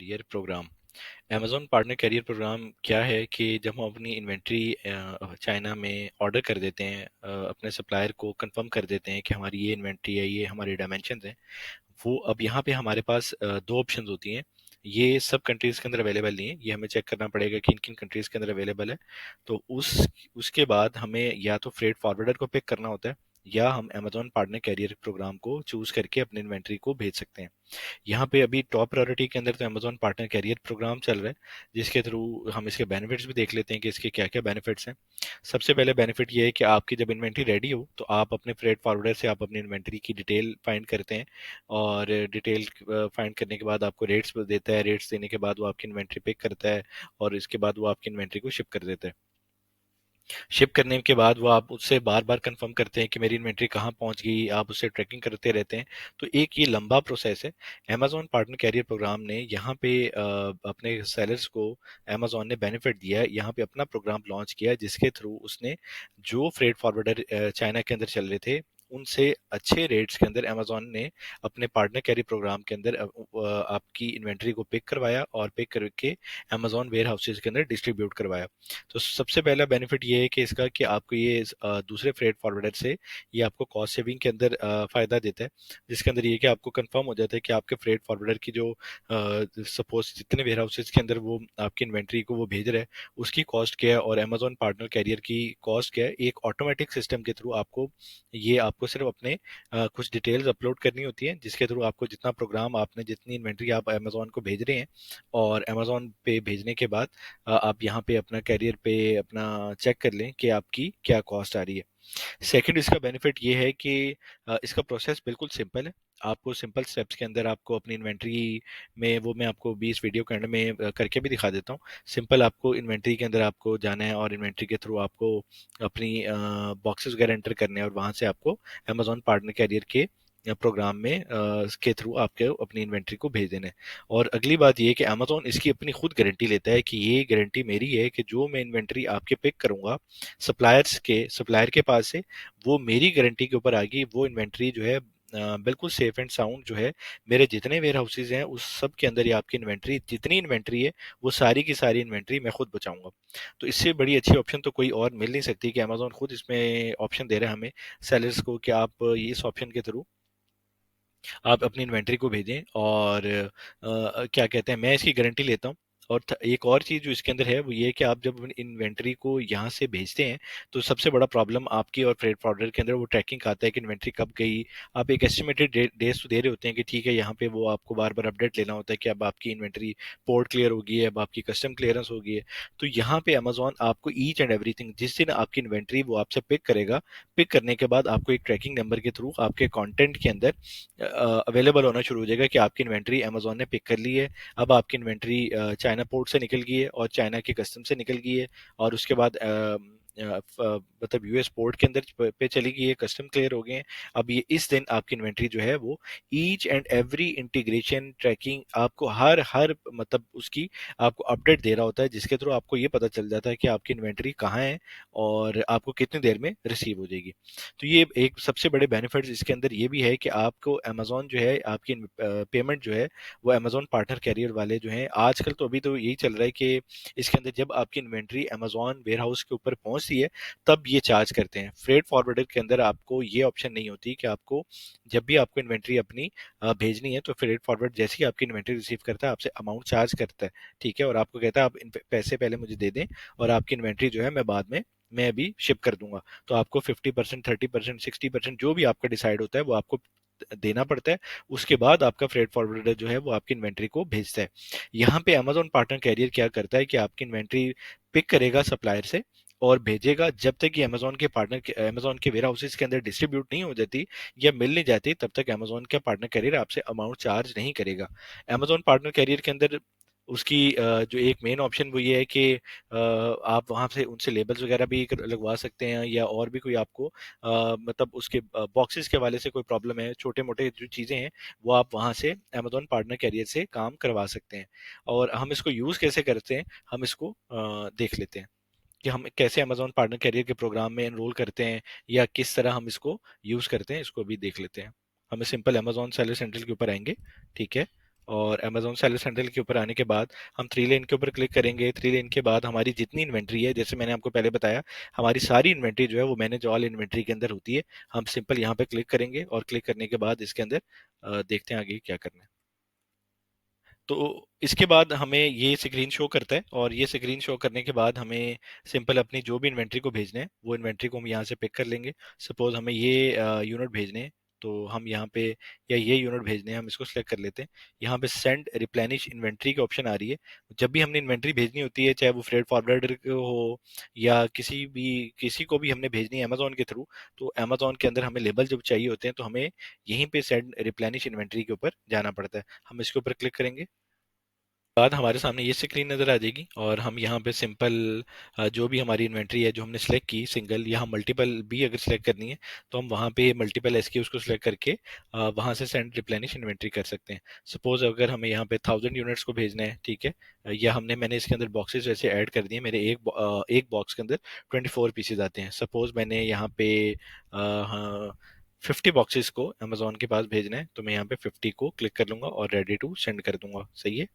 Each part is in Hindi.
Career program. Amazon partner carrier program क्या है कि जब हम अपनी इन्वेंट्री चाइना में ऑर्डर कर देते हैं, अपने सप्लायर को कंफर्म कर देते हैं कि हमारी ये इन्वेंट्री है, ये हमारे डायमेंशन हैं। वो अब यहाँ पे हमारे पास दो ऑप्शंस होती हैं। ये सब कंट्रीज के अंदर अवेलेबल नहीं है, ये हमें चेक करना पड़ेगा कि किन किन कंट्रीज के अंदर अवेलेबल है। तो उसके बाद हमें या तो फ्रेट फॉरवर्डर को पिक करना होता है, या हम अमेज़न पार्टनर कैरियर प्रोग्राम को चूज करके अपनी इन्वेंट्री को भेज सकते हैं। यहाँ पे अभी टॉप प्रायोरिटी के अंदर तो अमेज़न पार्टनर कैरियर प्रोग्राम चल रहा है, जिसके थ्रू हम इसके बेनिफिट्स भी देख लेते हैं कि इसके क्या क्या बेनिफिट्स हैं। सबसे पहले बेनिफिट ये है कि आपकी जब इन्वेंट्री रेडी हो तो आप अपने फ्रेट फॉरवर्डर से आप अपनी इन्वेंट्री की डिटेल फाइंड करते हैं, और डिटेल फाइंड करने के बाद आपको रेट्स देता है। रेट्स देने के बाद वो आपकी इन्वेंट्री पिक करता है, और इसके बाद वो आपकी इन्वेंट्री को शिप कर देता है। शिप करने के बाद वो आप उससे बार बार कंफर्म करते हैं कि मेरी इन्वेंट्री कहाँ पहुंच गई, आप उससे ट्रैकिंग करते रहते हैं। तो एक ये लंबा प्रोसेस है। अमेज़न पार्टनर कैरियर प्रोग्राम ने यहाँ पे अपने सेलर्स को अमेज़न ने बेनिफिट दिया है, यहाँ पे अपना प्रोग्राम लॉन्च किया है, जिसके थ्रू उसने जो फ्रेट फॉरवर्डर चाइना के अंदर चल रहे थे उनसे अच्छे रेट्स के अंदर अमेज़न ने अपने पार्टनर कैरी प्रोग्राम के अंदर आपकी इन्वेंट्री को पिक करवाया, और पिक करके अमेज़न वेयर हाउसेज के अंदर डिस्ट्रीब्यूट करवाया। तो सबसे पहला बेनिफिट ये है कि इसका कि आपको ये दूसरे फ्रेट फॉरवर्डर से ये आपको कॉस्ट सेविंग के अंदर फायदा देता है, जिसके अंदर ये है कि आपको कंफर्म हो जाता है कि आपके फ्रेट फॉरवर्डर की जो सपोज जितने वेयर हाउसेज के अंदर वो आपकी इन्वेंट्री को वो भेज रहा है उसकी कॉस्ट क्या है, और अमेज़न पार्टनर कैरियर की कॉस्ट क्या है। एक ऑटोमेटिक सिस्टम के थ्रू आपको सिर्फ अपने कुछ डिटेल्स अपलोड करनी होती है, जिसके थ्रू आपको जितना प्रोग्राम आपने जितनी इन्वेंट्री आप अमेज़न को भेज रहे हैं, और अमेज़न पे भेजने के बाद आप यहाँ पे अपना कैरियर पे अपना चेक कर लें कि आपकी क्या कॉस्ट आ रही है। सेकंड इसका बेनिफिट ये है कि इसका प्रोसेस बिल्कुल सिंपल है। आपको सिंपल स्टेप्स के अंदर आपको अपनी इन्वेंट्री में, वो मैं आपको 20 वीडियो के एंड में करके भी दिखा देता हूँ। सिंपल आपको इन्वेंट्री के अंदर आपको जाना है, और इन्वेंट्री के थ्रू आपको अपनी बॉक्सेस वगैरह एंटर करने हैं, और वहां से आपको अमेज़न पार्टनर कैरियर के प्रोग्राम में के थ्रू आपके अपनी इन्वेंट्री को भेज देना है। और अगली बात ये है कि अमेज़न इसकी अपनी खुद गारंटी लेता है कि ये गारंटी मेरी है कि जो मैं इन्वेंट्री आपके पिक करूंगा सप्लायर के पास से, वो मेरी गारंटी के ऊपर आएगी। वो इन्वेंट्री जो है बिल्कुल सेफ एंड साउंड जो है, मेरे जितने वेयर हाउसेज हैं उस सब के अंदर ये आपकी इन्वेंट्री जितनी इन्वेंट्री है वो सारी की सारी इन्वेंट्री मैं खुद बचाऊंगा। तो इससे बड़ी अच्छी ऑप्शन तो कोई और मिल नहीं सकती कि अमेज़न खुद इसमें ऑप्शन दे रहा है हमें सेलर्स को कि आप इस ऑप्शन के थ्रू आप अपनी इन्वेंट्री को भेजें। और क्या कहते हैं, मैं इसकी गारंटी लेता हूँ। और एक और चीज़ जो इसके अंदर है वो ये है कि आप जब अपनी इन्वेंट्री को यहाँ से भेजते हैं तो सबसे बड़ा प्रॉब्लम आपकी और फ्रेट फॉरवर्डर के अंदर वो ट्रैकिंग का आता है कि इन्वेंट्री कब गई। आप एक एस्टिमेटेड डेज तो दे रहे होते हैं कि ठीक है, यहाँ पे वो आपको बार बार अपडेट लेना होता है कि अब आपकी इन्वेंट्री पोर्ट क्लियर होगी है, अब आपकी कस्टम क्लियरेंस होगी है। तो यहाँ पे अमेजोन आपको ईच एंड एवरीथिंग जिस दिन आपकी इन्वेंट्री वो आपसे पिक करेगा, पिक करने के बाद आपको एक ट्रैकिंग नंबर के थ्रू आपके कंटेंट के अंदर अवेलेबल होना शुरू हो जाएगा कि आपकी इन्वेंट्री अमेजोन ने पिक कर ली है। अब आपकी इन्वेंट्री चाइना पोर्ट से निकल गई है और चाइना के कस्टम से निकल गई है, और उसके बाद मतलब यूएस पोर्ट के अंदर पे चली गई है, कस्टम क्लियर हो गए हैं। अब ये इस दिन आपकी इन्वेंट्री जो है वो each and every integration tracking आपको हर हर मतलब उसकी आपको अपडेट दे रहा होता है, जिसके थ्रू आपको ये पता चल जाता है कि आपकी इन्वेंट्री कहाँ है और आपको कितनी देर में रिसीव हो जाएगी। तो ये एक सबसे बड़े बेनिफिट्स इसके अंदर ये भी है कि आपको अमेजोन जो है आपकी पेमेंट जो है वो अमेजोन पार्टनर कैरियर वाले जो हैं, आजकल तो अभी तो यही चल रहा है कि इसके अंदर जब आपकी इन्वेंट्री अमेजोन वेयर हाउस के ऊपर पहुंचती है तब ये चार्ज करते हैं। फ्रेट फॉरवर्डर के अंदर आपको ये ऑप्शन नहीं होती कि आपको जब भी आपको इन्वेंट्री अपनी भेजनी है तो फ्रेट फॉरवर्ड जैसे ही आपकी इन्वेंट्री रिसीव करता है आपसे अमाउंट चार्ज करता है, ठीक है, और आपको कहता है आप पैसे पहले मुझे दे दें और आपकी इन्वेंट्री जो है मैं बाद में मैं अभी शिप कर दूंगा। तो आपको 50%, 30%, 60% जो भी आपका डिसाइड होता है वो आपको देना पड़ता है। उसके बाद आपका फ्रेट फॉरवर्डर जो है वो आपकी इन्वेंट्री को भेजता है। यहाँ पे अमेजोन पार्टनर कैरियर क्या करता है कि आपकी इन्वेंट्री पिक करेगा सप्लायर से और भेजेगा, जब तक कि अमेजोन के वेयर हाउसेज के अंदर डिस्ट्रीब्यूट नहीं हो जाती या मिल नहीं जाती तब तक अमेजोन का पार्टनर कैरियर आपसे अमाउंट चार्ज नहीं करेगा। अमेजोन पार्टनर कैरियर के अंदर उसकी जो एक मेन ऑप्शन वो ये है कि आप वहां से उनसे लेबल्स वगैरह भी लगवा सकते हैं, या और भी कोई आपको मतलब उसके बॉक्सेस के हवाले से कोई प्रॉब्लम है, छोटे मोटे जो चीज़ें हैं वो आप वहां से अमेजोन पार्टनर कैरियर से काम करवा सकते हैं। और हम इसको यूज़ कैसे करते हैं, हम इसको देख लेते हैं कि हम कैसे अमेजोन पार्टनर कैरियर के प्रोग्राम में एनरोल करते हैं, या किस तरह हम इसको यूज़ करते हैं, इसको भी देख लेते हैं। हमें सिंपल अमेजोन सेलर सेंट्रल के ऊपर आएंगे, ठीक है। और अमेजोन सेलर सेंट्रल के ऊपर आने के बाद हम थ्री लेन के ऊपर क्लिक करेंगे। थ्री लेन के बाद हमारी जितनी इन्वेंट्री है, जैसे मैंने आपको पहले बताया, हमारी सारी इन्वेंट्री जो है वो मैनेज ऑल इन्वेंट्री के अंदर होती है। हम सिंपल यहाँ पे क्लिक करेंगे और क्लिक करने के बाद इसके अंदर देखते हैं आगे क्या करना है। तो इसके बाद हमें ये स्क्रीन शो करता है, और ये स्क्रीन शो करने के बाद हमें सिंपल अपनी जो भी इन्वेंट्री को भेजना है वो इन्वेंट्री को हम यहाँ से पिक कर लेंगे। सपोज हमें ये यूनिट भेजने हैं, तो हम यहाँ पे, या ये यूनिट भेजने हैं, हम इसको सिलेक्ट कर लेते हैं। यहाँ पे सेंड रिप्लेनिश इन्वेंट्री की ऑप्शन आ रही है। जब भी हमने इन्वेंट्री भेजनी होती है, चाहे वो फ्रेट फॉरवर्डर हो या किसी को भी हमने भेजनी है अमेजोन के थ्रू, तो अमेजोन के अंदर हमें लेबल जब चाहिए होते हैं तो हमें यहीं पे सेंड रिप्लेनिश इन्वेंट्री के ऊपर जाना पड़ता है। हम इसके ऊपर क्लिक करेंगे, बाद हमारे सामने ये स्क्रीन नज़र आ जाएगी, और हम यहाँ पे सिंपल जो भी हमारी इन्वेंट्री है जो हमने सेलेक्ट की, सिंगल या हम मल्टीपल भी अगर सेलेक्ट करनी है, तो हम वहाँ पे मल्टीपल एसक्यूज को सिलेक्ट करके वहाँ से सेंड रिप्लेनिश इन्वेंट्री कर सकते हैं। सपोज अगर हमें यहाँ पे 1000 यूनिट्स को भेजना है, ठीक है, या मैंने इसके अंदर बॉक्सेस वैसे ऐड कर दिए। मेरे एक बॉक्स के अंदर 24 पीसेज आते हैं। सपोज मैंने यहाँ पे 50 बॉक्सेस को अमेजोन के पास भेजना है, तो मैं यहाँ पे 50 को क्लिक कर लूंगा और रेडी टू सेंड कर दूंगा। सही है।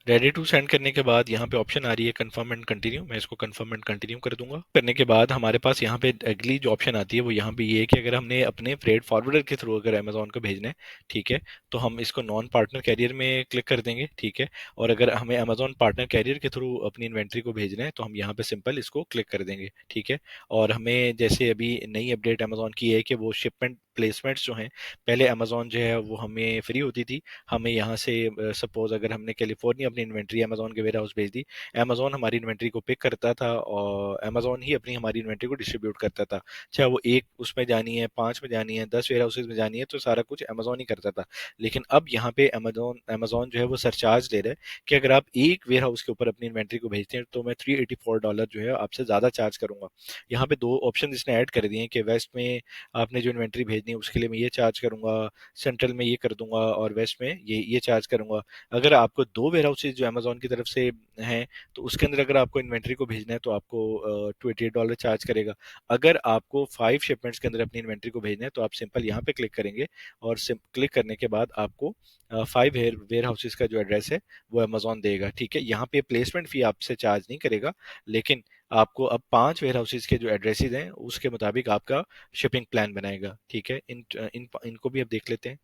रेडी टू सेंड करने के बाद यहाँ पे ऑप्शन आ रही है कंफर्म एंड कंटिन्यू। मैं इसको कंफर्म एंड कंटिन्यू कर दूंगा। करने के बाद हमारे पास यहाँ पे अगली जो ऑप्शन आती है वो यहाँ पे ये है कि अगर हमने अपने फ्रेट फॉरवर्डर के थ्रू अगर अमेजोन को भेजना है, ठीक है, तो हम इसको नॉन पार्टनर कैरियर में क्लिक कर देंगे, ठीक है। और अगर हमें अमेजोन पार्टनर कैरियर के थ्रू अपनी इन्वेंट्री को भेजना है तो हम यहाँ पे सिंपल इसको क्लिक कर देंगे, ठीक है। और हमें जैसे अभी नई अपडेट अमेजोन की है कि वो शिपमेंट प्लेसमेंट्स जो हैं, पहले अमेजोन जो है वो हमें फ्री होती थी। हमें यहाँ से सपोज अगर हमने कैलिफोर्निया अपनी इन्वेंट्री अमेजोन के वेयर हाउस भेज दी, अमेजोन हमारी इन्वेंट्री को पिक करता था और अमेजोन ही अपनी हमारी इन्वेंट्री को डिस्ट्रीब्यूट करता था। चाहे वो एक उसमें जानी है, 5 में जानी है, 10 वेयर हाउसेज में जानी है, तो सारा कुछ अमेजोन ही करता था। लेकिन अब यहाँ पे अमेजोन अमेजोन जो है वो सरचार्ज ले रहा है कि अगर आप एक वेयर हाउस के ऊपर अपनी इन्वेंट्री को भेजते हैं तो मैं $384 जो है आपसे ज़्यादा चार्ज करूंगा। यहाँ पे दो ऑप्शन इसने ऐड कर दिए हैं कि वेस्ट में आपने जो इन्वेंट्री भेजनी है उसके लिए मैं ये चार्ज करूंगा, सेंट्रल में ये कर दूंगा, और वेस्ट में ये चार्ज करूंगा। अगर आपको दो वेयर हाउसेज जो अमेजोन की तरफ से हैं, तो उसके अंदर अगर आपको इन्वेंट्री को भेजना है तो आपको $28 चार्ज करेगा। अगर आपको 5 शिपमेंट्स के अंदर अपनी इन्वेंट्री को भेजना है तो आप सिंपल यहाँ पे क्लिक करेंगे, और क्लिक करने के बाद आपको 5 वेयर हाउसेज का जो एड्रेस है वो अमेजोन देगा, ठीक है। यहाँ पे प्लेसमेंट फी आपसे चार्ज नहीं करेगा, लेकिन आपको अब 5 वेयर हाउसेज के जो एड्रेसेस हैं उसके मुताबिक आपका शिपिंग प्लान बनाएगा, ठीक है। इनको भी अब देख लेते हैं।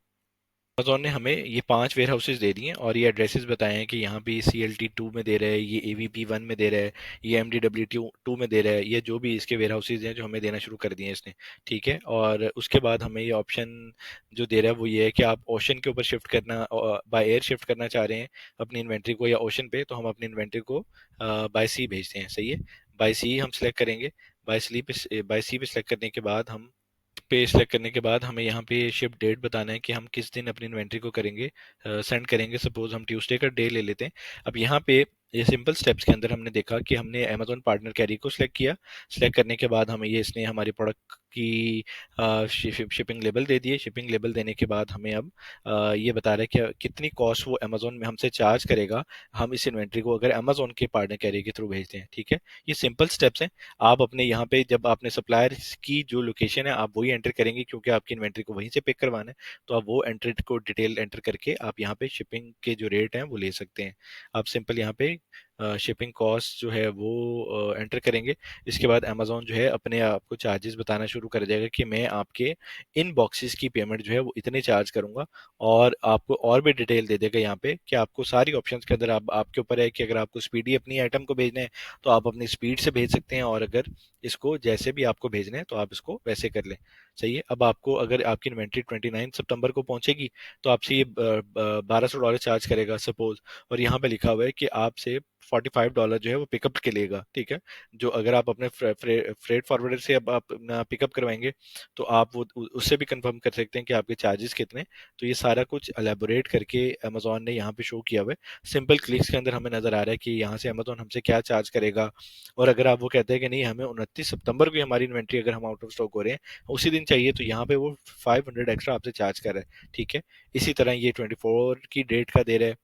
अमेजोन ने हमें ये 5 वेयर हाउसेज दे दिए हैं और ये एड्रेसेस बताए हैं कि यहाँ पे CLT 2 में दे रहा है, ये AVP 1 में दे रहा है, ये MDW 2 में दे रहा है, ये जो भी इसके वेयर हाउसेज हैं जो हमें देना शुरू कर दिए हैं इसने, ठीक है। और उसके बाद हमें ये ऑप्शन जो दे रहा है वो ये है कि आप ओशन के ऊपर शिफ्ट करना, बाय एयर शिफ्ट करना चाह रहे हैं अपनी इन्वेंट्री को, या ओशन पे, तो हम अपनी इन्वेंट्री को बाय सी भेजते हैं। सही है, बाय सी हम सेलेक्ट करेंगे। बाय सी पे सेलेक्ट करने के बाद हम पे सिलेक्ट करने के बाद हमें यहाँ पे शिप डेट बताना है कि हम किस दिन अपनी इन्वेंट्री को करेंगे, सेंड करेंगे। सपोज हम ट्यूसडे का डे ले लेते हैं। अब यहाँ पे ये सिंपल स्टेप्स के अंदर हमने देखा कि हमने अमेजोन पार्टनर कैरी को सिलेक्ट किया। सिलेक्ट करने के बाद हमें ये इसने हमारे प्रोडक्ट की शिपिंग लेबल दे दिए। शिपिंग लेबल देने के बाद हमें अब ये बता रहा है कि कितनी कॉस्ट वो अमेजोन में हमसे चार्ज करेगा हम इस इन्वेंट्री को अगर अमेजोन के पार्टनर कैरी के थ्रू भेजते हैं, ठीक है। ये सिंपल स्टेप्स हैं। आप अपने यहाँ पे जब आपने सप्लायर की जो लोकेशन है आप वही एंटर करेंगे, क्योंकि आपकी इन्वेंट्री को वहीं से पिक करवाना है। तो आप वो एंट्री को डिटेल एंटर करके आप यहाँ पे शिपिंग के जो रेट हैं वो ले सकते हैं। आप सिंपल यहाँ पे शिपिंग कॉस्ट जो है वो एंटर करेंगे। इसके बाद अमेजोन जो है अपने आप को चार्जेस बताना शुरू कर देगा कि मैं आपके इन बॉक्सेस की पेमेंट जो है वो इतने चार्ज करूंगा, और आपको और भी डिटेल दे देगा यहाँ पे कि आपको सारी ऑप्शंस के अंदर आपके ऊपर है कि अगर आपको स्पीडी अपनी आइटम को भेजना है तो आप अपनी स्पीड से भेज सकते हैं, और अगर इसको जैसे भी आपको भेजना है तो आप इसको वैसे कर लें। सही है। अब आपको अगर आपकी इन्वेंट्री 29 सितंबर को पहुंचेगी तो आपसे ये $1200 चार्ज करेगा सपोज, और यहाँ पे लिखा हुआ है कि आपसे $45 जो है वो पिकअप के लेगा, ठीक है। जो अगर आप अपने फ्रेट फॉरवर्डर से अब आप पिकअप करवाएंगे तो आप वो उससे भी कंफर्म कर सकते हैं कि आपके चार्जेस कितने। तो ये सारा कुछ एलेबोरेट करके अमेजोन ने यहाँ पे शो किया हुआ है। सिंपल क्लिक्स के अंदर हमें नजर आ रहा है कि यहाँ से अमेजोन हमसे क्या चार्ज करेगा। और अगर आप वो कहते हैं कि नहीं हमें 29 सितंबर को हमारी इन्वेंट्री अगर हम आउट ऑफ स्टॉक हो रहे हैं उसी दिन चाहिए, तो यहाँ पे वो 500 एक्स्ट्रा आपसे चार्ज कर रहा है, ठीक है। इसी तरह ये 24 की डेट का दे रहा है,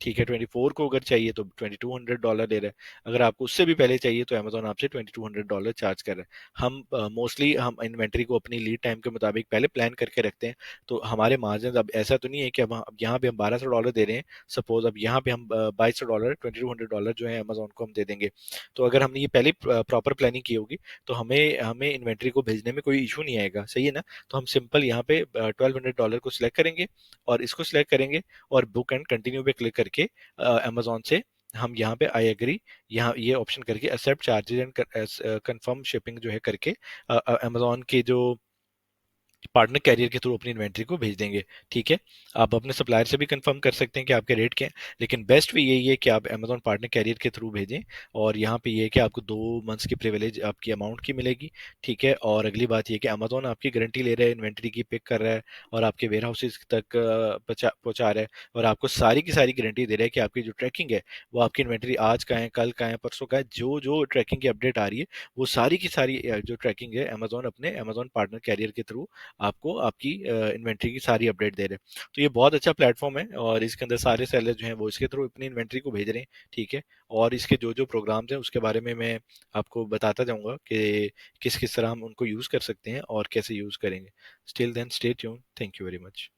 ठीक है, 24 को अगर चाहिए तो $2200 ले रहा है। अगर आपको उससे भी पहले चाहिए तो अमेजोन आपसे $2200 चार्ज कर रहा है। हम मोस्टली हम इन्वेंट्री को अपनी लीड टाइम के मुताबिक पहले प्लान करके रखते हैं। तो हमारे मार्जिन अब ऐसा तो नहीं है कि अब यहाँ पे हम $1200 दे रहे हैं, सपोज अब यहाँ पे हम $2200, $2200 जो है अमेजोन को हम दे देंगे। तो अगर हमने ये पहले प्रॉपर प्लानिंग की होगी तो हमें हमें इन्वेंट्री को भेजने में कोई इशू नहीं आएगा, सही है ना। तो हम सिंपल यहाँ पे $1200 को सिलेक्ट करेंगे और इसको सिलेक्ट करेंगे और बुक एंड कंटिन्यू पे क्लिक करके अमेजोन से हम यहाँ पे आई एग्री, यहाँ ये ऑप्शन करके accept charges and confirm shipping जो है करके अमेजोन के जो पार्टनर कैरियर के थ्रू अपनी इन्वेंट्री को भेज देंगे। ठीक है, आप अपने सप्लायर से भी कंफर्म कर सकते हैं कि आपके रेट क्या है, लेकिन बेस्ट भी यही है कि आप अमेजोन पार्टनर कैरियर के थ्रू भेजें। और यहाँ पे ये है कि आपको 2 मंथ्स की प्रिविलेज आपकी अमाउंट की मिलेगी। ठीक है, और अगली बात ये कि अमेजोन आपकी गारंटी ले रहा है, इन्वेंट्री की पिक कर रहा है और आपके वेयर हाउसेज तक पहुँचा रहा है, और आपको सारी की सारी गारंटी दे रहा है कि आपकी जो ट्रैकिंग है वो आपकी इन्वेंट्री आज का है, कल का है, परसों का है, जो जो ट्रैकिंग की अपडेट आ रही है वो सारी की सारी जो ट्रैकिंग है अमेजोन अपने अमेजोन पार्टनर कैरियर के थ्रू आपको आपकी इन्वेंट्री की सारी अपडेट दे रहे हैं। तो ये बहुत अच्छा प्लेटफॉर्म है और इसके अंदर सारे सेलर जो हैं वो इसके थ्रू अपनी इन्वेंट्री को भेज रहे हैं। ठीक है, और इसके जो जो प्रोग्राम्स हैं उसके बारे में मैं आपको बताता जाऊंगा कि किस किस तरह हम उनको यूज़ कर सकते हैं और कैसे यूज़ करेंगे। Still then stay tune, thank you very much.